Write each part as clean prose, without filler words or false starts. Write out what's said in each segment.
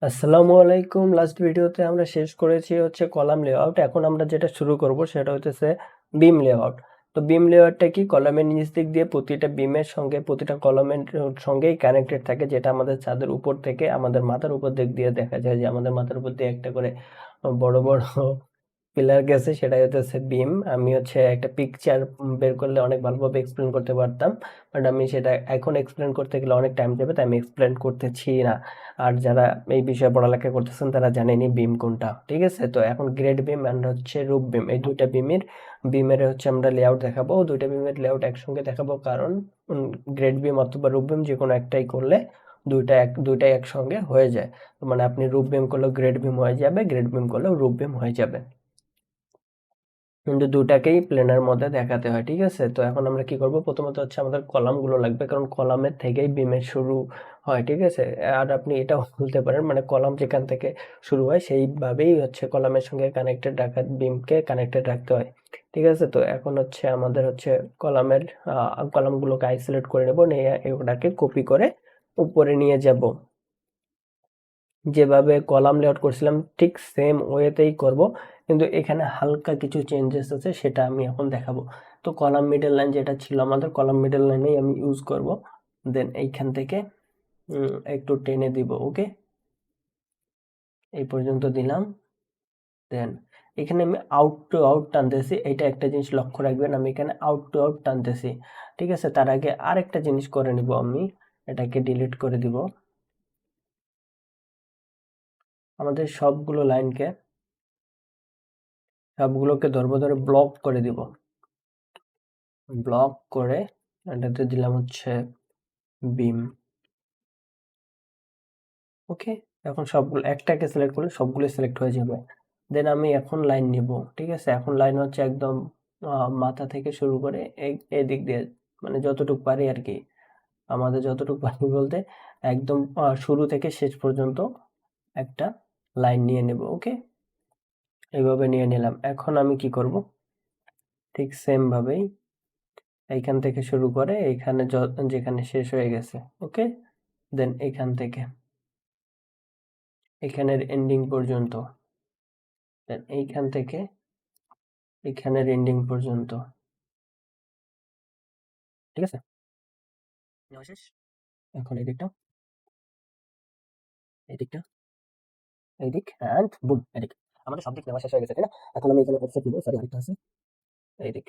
আসসালামু আলাইকুম। লাস্ট ভিডিওতে আমরা শেষ করেছি হচ্ছে কলাম লেআউট। এখন আমরা যেটা শুরু করব সেটা হইতেছে বিম লেআউট। তো বিম লেআউটটা কি, কলামের নিচ দিক দিয়ে প্রতিটা বিমের সঙ্গে প্রতিটা কলামের সঙ্গেই কানেক্টেড থাকে, যেটা আমাদের ছাদের উপর থেকে আমাদের মাথার উপর দিক দিয়ে দেখা যায় যে আমাদের মাথার উপর দিয়ে একটা করে বড় বড় পিলার গেছে, সেটাই হচ্ছে বিম। আমি হচ্ছে একটা পিকচার বের করলে অনেক ভালোভাবে এক্সপ্লেন করতে পারতাম, বাট আমি সেটা এখন এক্সপ্লেন করতে গেলে অনেক টাইম যাবে, তাই আমি এক্সপ্লেন করতেছি না। আর যারা এই বিষয়ে পড়ালেখা করতেছেন তারা জানেনই বিম কোনটা, ঠিক আছে? তো এখন গ্রেড বিম অ্যান্ড হচ্ছে রুফ বিম, এই দুইটা বিমের হচ্ছে আমরা লেআউট দেখাবো। দুইটা বিমের লেআউট একসঙ্গে দেখাবো, কারণ গ্রেড বিম অথবা রুফ বিম যে কোনো একটাই করলে দুইটাই একসঙ্গে হয়ে যায়। মানে আপনি রুফ বিম করলেও গ্রেড বিম হয়ে যাবে, গ্রেড বিম করলেও রুফ বিম হয়ে যাবে, কিন্তু দুটাকেই প্লেনের মধ্যে দেখাতে হয়, ঠিক আছে? তো এখন আমরা কি করব, প্রথমত হচ্ছে আমাদের কলামগুলো লাগবে, কারণ কলামের থেকেই বিমের শুরু হয়, ঠিক আছে? আর আপনি এটাও বলতে পারেন মানে কলাম যেখান থেকে শুরু হয় সেইভাবেই হচ্ছে কলামের সঙ্গে কানেক্টেড রাখা বিমকে কানেক্টেড রাখতে হয়, ঠিক আছে? তো এখন হচ্ছে আমাদের হচ্ছে কলামগুলোকে আইসোলেট করে নেব, নিয়ে ওটাকে কপি করে উপরে নিয়ে যাব। যেভাবে কলাম লেআউট করছিলাম ঠিক সেম ওয়েতেই করব, কিন্তু এখানে হালকা কিছু চেঞ্জেস আছে, সেটা আমি এখন দেখাবো। তো কলাম মিডল লাইন যেটা ছিল আমাদের, কলাম মিডল লাইনেই আমি ইউজ করব। দেন এইখান থেকে একটু টেনে দিব, ওকে? এই পর্যন্ত দিলাম। দেন এখানে আমি আউট টু আউট টানতেছি, এটা একটা জিনিস লক্ষ্য রাখবেন, আমি এখানে আউট টু আউট টানতেছি, ঠিক আছে? তার আগে আরেকটা জিনিস করে নিব, আমি এটাকে ডিলিট করে দিব। আমাদের সবগুলোকে ধরে ব্লক করে দিব। ব্লক করে এটাতে দিলাম হচ্ছে বিম, ওকে? এখন সবগুলো একটাকে সিলেক্ট করলে সবগুলো সিলেক্ট হয়ে যাবে। দেন আমি এখন লাইন নিব, ঠিক আছে? এখন লাইন হচ্ছে একদম মাথা থেকে শুরু করে এই দিক দিয়ে, মানে যতটুকু পারি আর কি, আমাদের যতটুকু পারি বলতে একদম শুরু থেকে শেষ পর্যন্ত একটা লাইন নিয়ে নেব, ওকে? এইভাবে নিয়ে নিলাম। এখন আমি কি করব, ঠিক সেম ভাবেই এইখান থেকে শুরু করে এইখানে যেখানে শেষ হয়ে গেছে, ওকে? দেন এইখান থেকে এখানের এন্ডিং পর্যন্ত, দেন এইখান থেকে এখানের এন্ডিং পর্যন্ত, ঠিক আছে? নেওয়া শেষ। এখন এই দিকটা এইদিক অ্যান্ড বুম এদিক, আমাদের সব দিক নেওয়া শেষ হয়ে গেছে, তাই না? এখন আমি এখানে অফসেট নিব, সরি আরেকটা আছে এইদিক।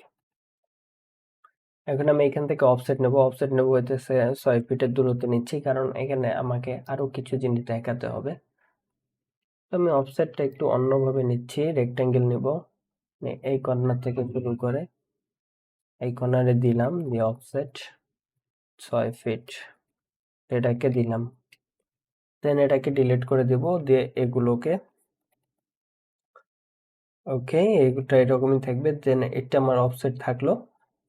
এখন আমি এখান থেকে অফসেট নেব হইতেছে 6 ফিটের দূরত্ব নিচ্ছি, কারণ এখানে আমাকে আরো কিছু জিনিস দেখাতে হবে। তো আমি অফসেটটা একটু অন্যভাবে নিচ্ছি, রেক্টেঙ্গেল নিব, এই কর্নার থেকে শুরু করে এই কর্নারে দিলাম, দিয়ে অফসেট 6 ফিট এটাকে দিলাম। দেন এটাকে ডিলিট করে দিব, দিয়ে এগুলোকে, ওকে, এইটা এরকমই থাকবে। দেন এটা আমার অফসেট থাকলো।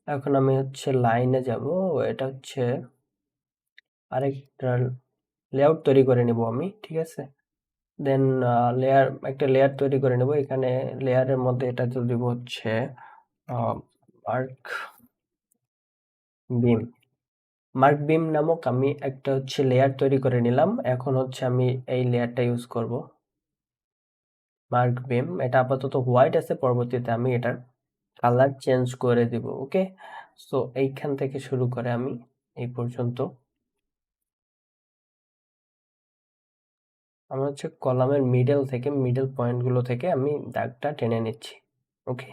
এখন আমি হচ্ছে লাইনে যাব, এটা হচ্ছে আরেকটা লেআউট তৈরি করে নিব আমি, ঠিক আছে? দেন একটা লেয়ার তৈরি করে নেব, এখানে লেয়ারের মধ্যে এটা তো দিব হচ্ছে মার্ক বিম। মার্ক বিম নামক আমি একটা হচ্ছে লেয়ার তৈরি করে নিলাম। এখন হচ্ছে আমি এই লেয়ারটা ইউজ করব, মার্ক বিম। এটা আপাতত হোয়াইট আছে, পরবর্তীতে আমি এটার কালার চেঞ্জ করে দিব, ওকে? সো এইখান থেকে শুরু করে আমি এই পর্যন্ত আমি হচ্ছে কলামের মিডল পয়েন্টগুলো থেকে আমি দাগটা টেনে নিচ্ছি, ওকে?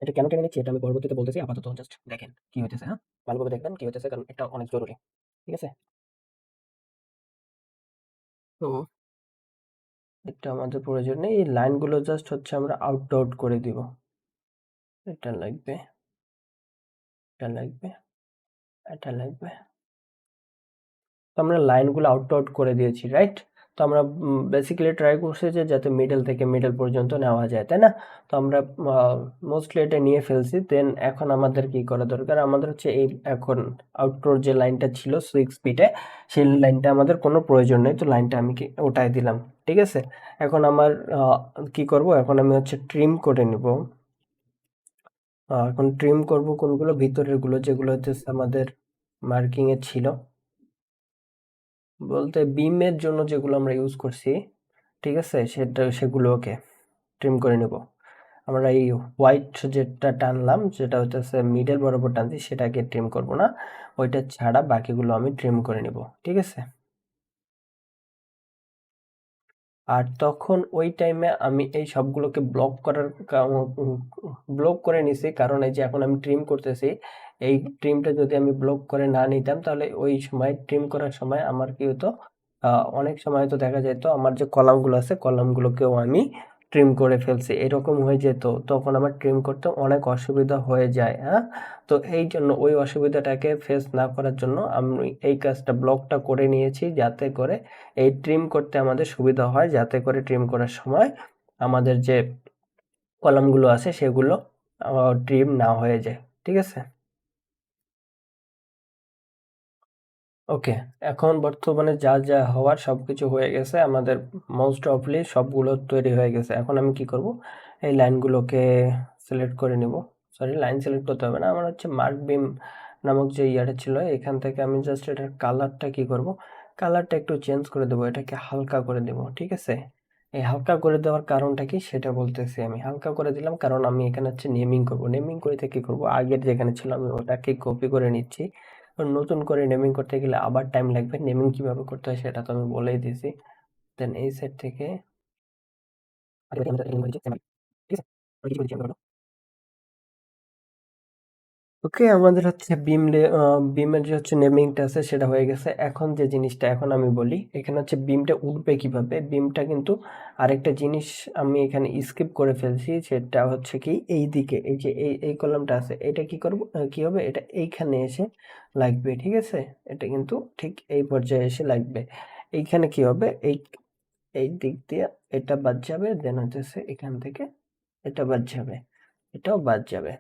এটা কেন টেনে নিচ্ছি এটা আমি পরবর্তীতে বলতেছি, আপাতত জাস্ট দেখেন কি হইতেছে, হ্যাঁ? ভালোভাবে দেখবেন কি হইতেছে, কারণ এটা অনেক জরুরি, ঠিক আছে? তো এটা আমাদের প্রয়োজন নেই, এই লাইনগুলো জাস্ট হচ্ছে আমরা আউট করে দিব। এটা লাগবে, এটা লাগবে, এটা লাগবে। তো আমরা লাইনগুলো আউট করে দিয়েছি, রাইট? তো আমরা বেসিক্যালি ট্রাই করছি যে যাতে মিডল থেকে মিডল পর্যন্ত নেওয়া যায়, তাই না? তো আমরা মোস্টলি এটা নিয়ে ফেলছি। দেন এখন আমাদের কি করা দরকার, আমাদের হচ্ছে এই এখন আউটডোর যে লাইনটা ছিল 6 ফিটে, সেই লাইনটা আমাদের কোনো প্রয়োজন নেই, তো লাইনটা আমি কি ওটাই দিলাম, ঠিক আছে? এখন আমার কি করব, এখন আমি হচ্ছে ট্রিম করে নিব। এখন ট্রিম করব কোনগুলো, ভিতরের গুলো যেগুলো হচ্ছে আমাদের মার্কিং এ ছিল, বলতে বিমের জন্য যেগুলো আমরা ইউজ করছি, ঠিক আছে, সেগুলোকে ট্রিম করে নেব। আমরা এই হোয়াইট যেটা টানলাম, যেটা হচ্ছে মিডল বরাবর টানছি, সেটাকে ট্রিম করব না, ওইটা ছাড়া বাকিগুলো আমি ট্রিম করে নেব, ঠিক আছে। আর তখন ওই টাইমে আমি এই সবগুলোকে ব্লক করে নিছি, কারণ এই যে এখন আমি ট্রিম করতেছি, এই ট্রিমটা যদি আমি ব্লক করে না নিতাম, তাহলে ওই সময় ট্রিম করার সময় আমার কি হতো, অনেক সময় তো দেখা যেত আমার যে কলামগুলো আছে কলামগুলোকেও আমি ট্রিম করে ফেলছি, এরকম হয়ে যেত, তখন আমার ট্রিম করতে অনেক অসুবিধা হয়ে যায়। হ্যাঁ, তো এই জন্য ওই অসুবিধাটাকে ফেস না করার জন্য আমি এই কাজটা ব্লকটা করে নিয়েছি, যাতে করে এই ট্রিম করতে আমাদের সুবিধা হয়, যাতে করে ট্রিম করার সময় আমাদের যে কলামগুলো আছে সেগুলো ট্রিম না হয়ে যায়, ঠিক আছে। ওকে, এখন বর্তমানে যা যা হওয়ার সবকিছু হয়ে গেছে, আমাদের মোস্ট অফলি সবগুলো তৈরি হয়ে গেছে। এখন আমি কি করব, এই লাইনগুলোকে সিলেক্ট করে নিব। সরি, লাইন সিলেক্ট করতে হবে না, আমার হচ্ছে মার্ক বিম নামক যে ইয়াটা ছিল, এখান থেকে আমি জাস্ট এটার কালারটা কি করব, কালারটা একটু চেঞ্জ করে দেবো, এটাকে হালকা করে দেব, ঠিক আছে। এই হালকা করে দেওয়ার কারণটা কি সেটা বলতেছি। আমি হালকা করে দিলাম কারণ আমি এখানে হচ্ছে নেমিং করব, নেমিং করে কি করব, আগের যেখানে ছিল আমি ওটাকে কপি করে নিচ্ছি। নতুন করে নেমিং করতে গেলে আবার টাইম লাগবে, নেমিং কিভাবে করতে হয় সেটা তো আমি বলেই দিয়েছি। দেন এই সেট থেকে ওকে, আমাদের হচ্ছে বিমের যে হচ্ছে নেমিংটা আছে সেটা হয়ে গেছে। এখন যে জিনিসটা এখন আমি বলি, এখানে হচ্ছে বিমটা উঠবে কিভাবে, বিমটা কিন্তু আরেকটা জিনিস আমি এখানে স্কিপ করে ফেলছি, সেটা হচ্ছে কি এই দিকে এই যে এই কলামটা আছে, এটা কি করব, কি হবে, এটা এইখানে এসে লাগবে, ঠিক আছে। এটা কিন্তু ঠিক এই পর্যায়ে এসে লাগবে। এইখানে কি হবে, এই দিক দিয়ে এটা বাদ যাবে, দেন হচ্ছে এখান থেকে এটা বাদ যাবে, এটাও বাদ যাবে।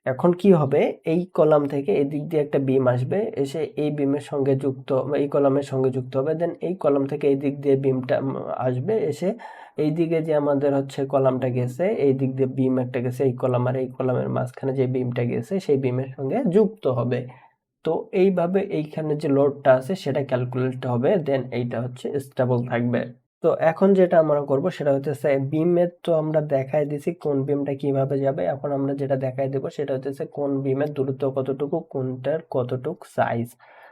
এখন কি হবে, এই কলাম থেকে এই দিক দিয়ে একটা বিম আসবে, এসে এই বিমের সঙ্গে যুক্ত, এই কলামের সঙ্গে যুক্ত হবে, দেন এই কলাম থেকে এই দিক দিয়ে বিমটা আসবে, এসে এই দিকে যে আমাদের হচ্ছে কলামটা গেছে, এই দিক দিয়ে বিম একটা গেছে, এই কলাম আর এই কলামের মাঝখানে যে বিমটা গেছে সেই বিমের সঙ্গে যুক্ত হবে। তো এইভাবে এইখানে যে লোডটা আছে সেটা ক্যালকুলেট হবে, দেন এইটা হচ্ছে স্টেবল থাকবে। তো এখন যেটা আমরা করব সেটা হচ্ছে বিমের, তো আমরা দেখাই দিছি কোন বিমটা কিভাবে যাবে, এখন আমরা যেটা দেখাই দেব সেটা হচ্ছে কোন বিমের দূরত্ব কতটুকু, কোনটার কতটুকু সাইজ।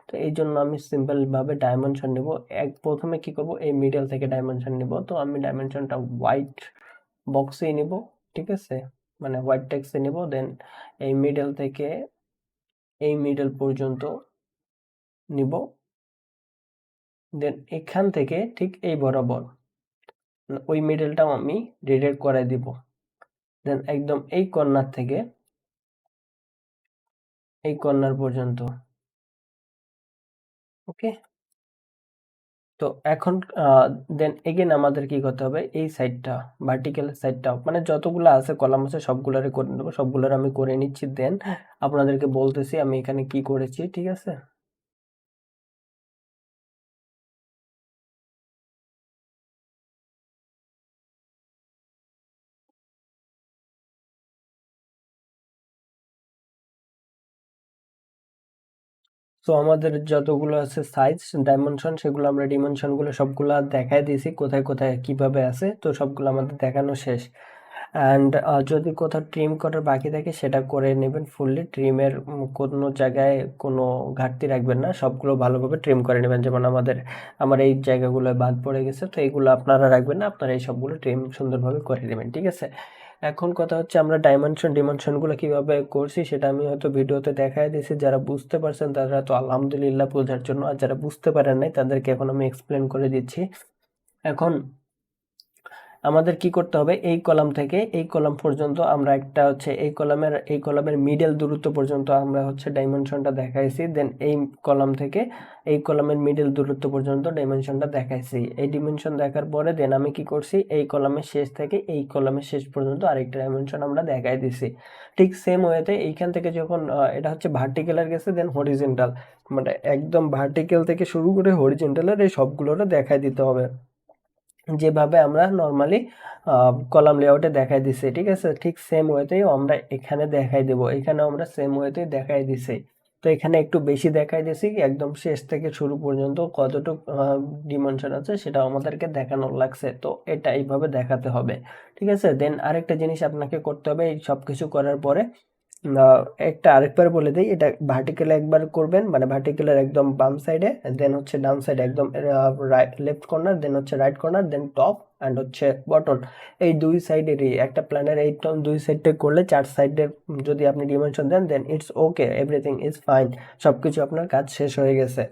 তো এই জন্য আমি সিম্পল ভাবে ডাইমেনশন নেব। প্রথমে কি করব, এই মিডল থেকে ডাইমেনশন নেব, তো আমি ডাইমেনশনটা হোয়াইট বক্সে নিব, ঠিক আছে, মানে হোয়াইট টেক্সে নিব, দেন এই মিডল থেকে এই মিডল পর্যন্ত নিব, দেন এখান থেকে ঠিক এই বরাবর ওই মিডলটাও আমি ডিলিট করে দিব, দেন একদম এই কর্নার থেকে এই কর্নার পর্যন্ত। ওকে, তো এখন দেন এগেন আমাদের কি করতে হবে, এই সাইডটা ভার্টিক্যাল সাইডটা মানে যতগুলো আছে কলাম আছে সবগুলোরে করে নেবো, সবগুলোর আমি করে নিচ্ছি, দেন আপনাদেরকে বলতেছি আমি এখানে কি করেছি, ঠিক আছে। তো আমাদের যতগুলো আছে সাইজ ডাইমেনশন, সেগুলো আমরা ডিমেনশন গুলো সবগুলা দেখাই দিয়েছি, কোথায় কোথায় কিভাবে আছে, তো সবগুলো আমাদের দেখানো শেষ। অ্যান্ড যদি কোথাও ট্রিম করার বাকি থাকে সেটা করে নেবেন ফুললি, ট্রিমের কোনো জায়গায় কোনো ঘাটতি রাখবেন না, সবগুলো ভালোভাবে ট্রিম করে নেবেন। যেমন আমার এই জায়গাগুলো বাদ পড়ে গেছে, তো এইগুলো আপনারা রাখবেন না, আপনারা এই সবগুলো ট্রিম সুন্দরভাবে করে নেবেন, ঠিক আছে। এখন কথা হচ্ছে আমরা ডিমেনশনগুলো কিভাবে করছি সেটা আমি হয়তো ভিডিওতে দেখাই দিয়েছি, যারা বুঝতে পারছেন তারা তো আলহামদুলিল্লাহ বোঝার জন্য, আর যারা বুঝতে পারেন নাই তাদেরকে এখন আমি এক্সপ্লেন করে দিচ্ছি। এখন আমাদের কি করতে হবে, এই কলাম থেকে এই কলাম পর্যন্ত আমরা একটা হচ্ছে এই কলামের মিডল দূরত্ব পর্যন্ত আমরা হচ্ছে ডাইমেনশনটা দেখাইছি, দেন এই কলাম থেকে এই কলামের মিডল দূরত্ব পর্যন্ত ডাইমেনশনটা দেখাইছি। এই ডিমেনশন দেখার পরে দেন আমি কি করছি, এই কলামের শেষ থেকে এই কলামের শেষ পর্যন্ত আরেকটা ডাইমেনশন আমরা দেখাই দিছি। ঠিক সেম ওয়েতে এইখান থেকে যখন এটা হচ্ছে ভার্টিক্যালের গেছে, দেন হরিজেন্টাল, মানে একদম ভার্টিক্যাল থেকে শুরু করে হরিজেন্টালের এই সবগুলোরে দেখাই দিতে হবে, যেভাবে আমরা নর্মালি কলাম লেআউটে দেখাই দিছি, ঠিক আছে। ঠিক সেম ওয়েতেই আমরা এখানে দেখাই দেব, এখানে আমরা সেম ওয়েতেই দেখাই দিছি। তো এখানে একটু বেশি দেখাই দিয়েছি, একদম শেষ থেকে শুরু পর্যন্ত কতটুকু ডিমেনশন আছে সেটা আমাদেরকে দেখানো লাগছে। তো এটা এইভাবে দেখাতে হবে, ঠিক আছে। দেন আরেকটা জিনিস আপনাকে করতে হবে, এই সবকিছু করার পরে একটা আরেকবার বলে দিই, এটা ভার্টিক্যাল একবার করবেন, মানে ভার্টিক্যালের একদম বাম সাইডে, দেন হচ্ছে ডান সাইডে একদম রাইট লেফট কর্নার, দেন হচ্ছে right corner, then top and হচ্ছে বটন। এই দুই সাইডেরই একটা প্ল্যানের এই দুই সাইডে করলে 4 সাইডের যদি আপনি ডিমেনশন দেন, then it's okay, everything is fine, সবকিছু আপনার কাজ শেষ হয়ে গেছে।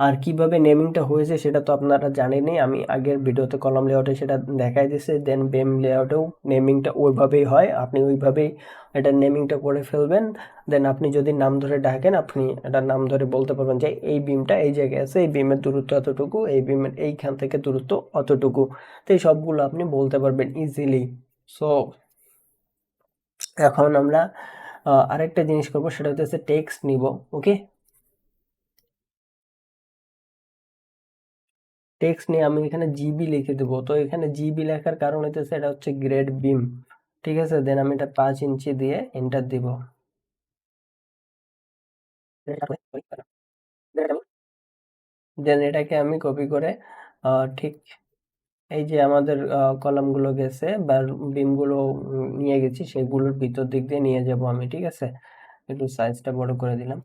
আর কিভাবে নেমিংটা হয়েছে সেটা তো আপনারা জানেনই, আমি আগের ভিডিওতে কলাম লেআউটে সেটা দেখাই দিয়েছি। দেন বেম লেআউটেও নেমিংটা ওইভাবেই হয়, আপনি ওইভাবেই এটা নেমিংটা করে ফেলবেন। দেন আপনি যদি নাম ধরে ডাকেন, আপনি এটা নাম ধরে বলতে পারবেন যে এই বিমটা এই জায়গায় আছে, এই বিমের দূরত্ব এতটুকু, এই বিমের এইখান থেকে দূরত্ব অতটুকু। তো এই সবগুলো আপনি বলতে পারবেন ইজিলি। সো এখন আমরা আরেকটা জিনিস করবো, সেটা হচ্ছে টেক্সট নিব। ওকে, টেক্সট নিয়ে আমি এখানে জিবি লিখে দেবো। তো এখানে জিবি লেখার কারণ হইতেছে এটা হচ্ছে গ্রেড বিম, ঠিক আছে। দেন আমি এটা 5 ইঞ্চি দিয়ে এন্টার দিব। দেন এটাকে আমি কপি করে ঠিক এই যে আমাদের কলামগুলো গেছে বা বিমগুলো নিয়ে গেছি, সেগুলোর ভিতর দিক দিয়ে নিয়ে যাব আমি, ঠিক আছে। একটু সাইজটা বড় করে দিলাম।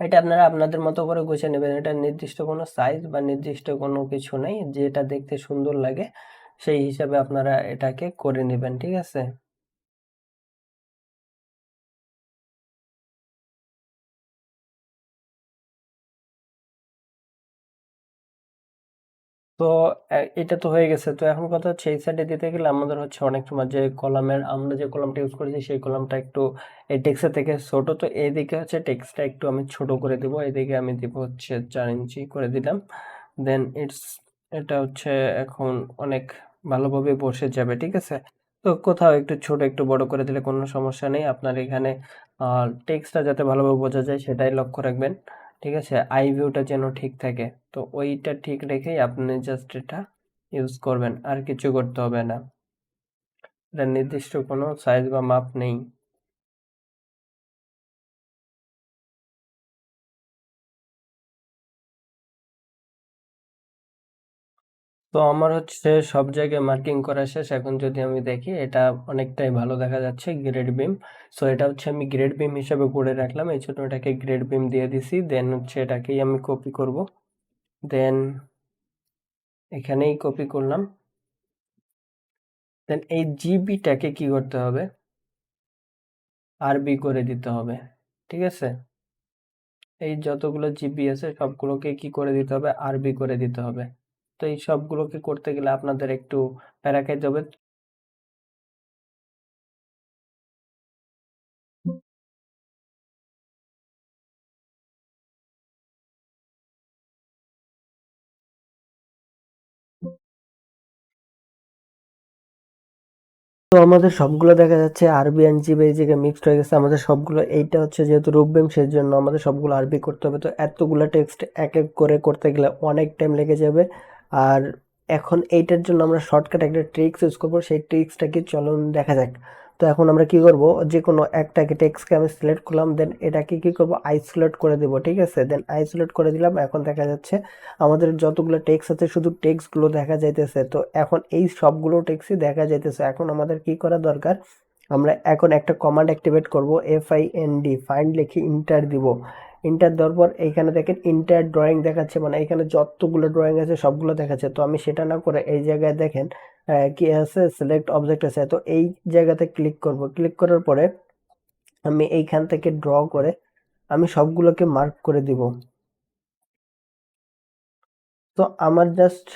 এটা আপনারা আপনাদের মতো করে গুছিয়ে নেবেন, এটা নির্দিষ্ট কোনো সাইজ বা নির্দিষ্ট কোনো কিছু নেই, যেটা দেখতে সুন্দর লাগে সেই হিসাবে আপনারা এটাকে করে নেবেন, ঠিক আছে। তো এটা তো হয়ে গেছে। তো এখন কথা হচ্ছে এই সাইডে দিতে গেলে আমাদের হচ্ছে অনেক সময় যে কলামের আমরা যে কলামটা ইউজ করেছি সেই কলামটা একটু এই টেক্সটের থেকে ছোট, তো এইদিকে হচ্ছে টেক্সটটা একটু আমি ছোট করে দিব, এইদিকে আমি দিব হচ্ছে 4 ইঞ্চি করে দিলাম। দেন এটা হচ্ছে এখন অনেক ভালোভাবে বসে যাবে, ঠিক আছে। তো কোথাও একটু ছোট একটু বড় করে দিলে কোনো সমস্যা নেই, আপনার এখানে টেক্সটটা যাতে ভালোভাবে বোঝা যায় সেটাই লক্ষ্য রাখবেন, ঠিক আছে। আই ভিউটা যেন ঠিক থাকে, তো ওইটা ঠিক রেখেই আপনি জাস্ট এটা ইউজ করবেন, আর কিছু করতে হবে না। এটা নির্দিষ্ট কোনো সাইজ বা মাপ নেই। তো আমার হচ্ছে সব জায়গায় মার্কিং করা শেষ। এখন যদি আমি দেখি, এটা অনেকটাই ভালো দেখা যাচ্ছে গ্রেড বিম। সো এটা হচ্ছে আমি গ্রেড বিম হিসেবে করে রাখলাম, এই জন্য এটাকে গ্রেড বিম দিয়ে দিছি। দেন হচ্ছে এটাকেই আমি কপি করব, দেন এখানেই কপি করলাম। দেন এই জিবিটাকে কি করতে হবে, আরবি করে দিতে হবে, ঠিক আছে। এই যতগুলো জিবি আছে সবগুলোকে কি করে দিতে হবে, আরবি করে দিতে হবে। তো এই সবগুলোকে করতে গেলে আপনাদের একটু প্যারা খাইতে হবে। তো আমাদের সবগুলো দেখা যাচ্ছে আরবি এন্ড জিবি এই জায়গায় মিক্সড হয়ে গেছে। আমাদের সবগুলো, এইটা হচ্ছে যেহেতু রূপবেম সেই জন্য আমাদের সবগুলো আরবি করতে হবে। তো এতগুলো টেক্সট এক এক করে করতে গেলে অনেক টাইম লেগে যাবে। আর এখন এইটার জন্য আমরা শর্টকাট একটা ট্রিক্স ইউজ করবো, সেই ট্রিক্সটা কি চলুন দেখা যাক। তো এখন আমরা কি করব, যে কোনো একটাকে টেক্সটকে আমি সিলেক্ট করলাম, দেন এটাকে কি করব, আইসোলেট করে দেব, ঠিক আছে। দেন আইসোলেট করে দিলাম। এখন দেখা যাচ্ছে আমাদের যতগুলো টেক্সট আছে শুধু টেক্সট গুলো দেখা যাইতেছে। তো এখন এই সবগুলো টেক্সটই দেখা যাইতেছে। এখন আমাদের কি করা দরকার, আমরা এখন একটা কমান্ড অ্যাক্টিভেট করব, FIND, ফাইন্ড লিখে ইন্টার দিব। ইন্টার দেওয়ার পর এইখানে দেখেন ইন্টার ড্রয়িং দেখাচ্ছে, মানে এখানে যতগুলো ড্রয়িং আছে সবগুলো দেখাচ্ছে। তো আমি সেটা না করে এই জায়গায় দেখেন কি আছে, সিলেক্ট অবজেক্ট আছে। তো এই জায়গাতে ক্লিক করব, ক্লিক করার পরে আমি এইখান থেকে ড্র করে আমি সবগুলোকে মার্ক করে দিব। তো আমার জাস্ট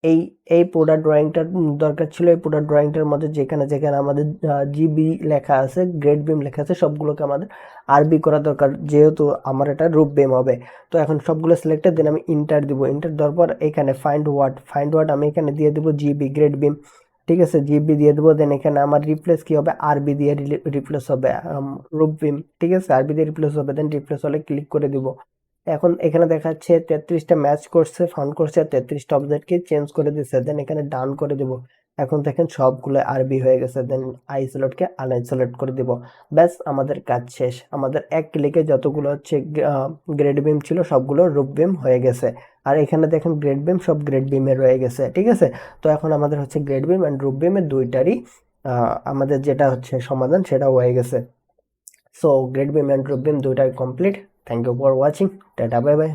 এই এই পুরা ড্রয়িংটার দরকার ছিল। এই পুরা ড্রয়িংটার মধ্যে যেখানে যেখানে আমাদের জিবি লেখা আছে, গ্রেড বিম লেখা আছে, সবগুলোকে আমাদের আরবি করা দরকার, যেহেতু আমার এটা রূপ বিম হবে। তো এখন সবগুলো সিলেক্টেড, দেন আমি ইন্টার দিব। ইন্টার দেওয়ার পর এখানে ফাইন্ড ওয়ার্ড আমি এখানে দিয়ে দিব জিবি গ্রেড বিম, ঠিক আছে। জিবি দিয়ে দেবো। দেন এখানে আমার রিপ্লেস কি হবে, আরবি দিয়ে রিপ্লেস হবে, রূপ বিম, ঠিক আছে, আরবি দিয়ে রিপ্লেস হবে। দেন রিপ্লেস হলে ক্লিক করে দিব। এখন এখানে দেখাচ্ছে 33টা ম্যাচ করছে, ফাউন্ড করছে, আর 33টা অবজেক্টকে চেঞ্জ করে দিচ্ছে। দেন এখানে ডান করে দেব। এখন দেখেন সবগুলো আরবি হয়ে গেছে। দেন আইসোলেটকে আনআইসোলেট করে দিব। ব্যাস আমাদের কাজ শেষ। আমাদের এক ক্লিকে যতগুলো হচ্ছে গ্রেড বিম ছিল সবগুলো রুফ বিম হয়ে গেছে। আর এখানে দেখেন গ্রেড বিম সব গ্রেড বিমে রয়ে গেছে, ঠিক আছে। তো এখন আমাদের হচ্ছে গ্রেড বিম অ্যান্ড রুফ বিমের দুইটারই আমাদের যেটা হচ্ছে সমাধান সেটা হয়ে গেছে। So grade beam and roof beam দুইটাই complete. Thank you for watching. Tata, bye by.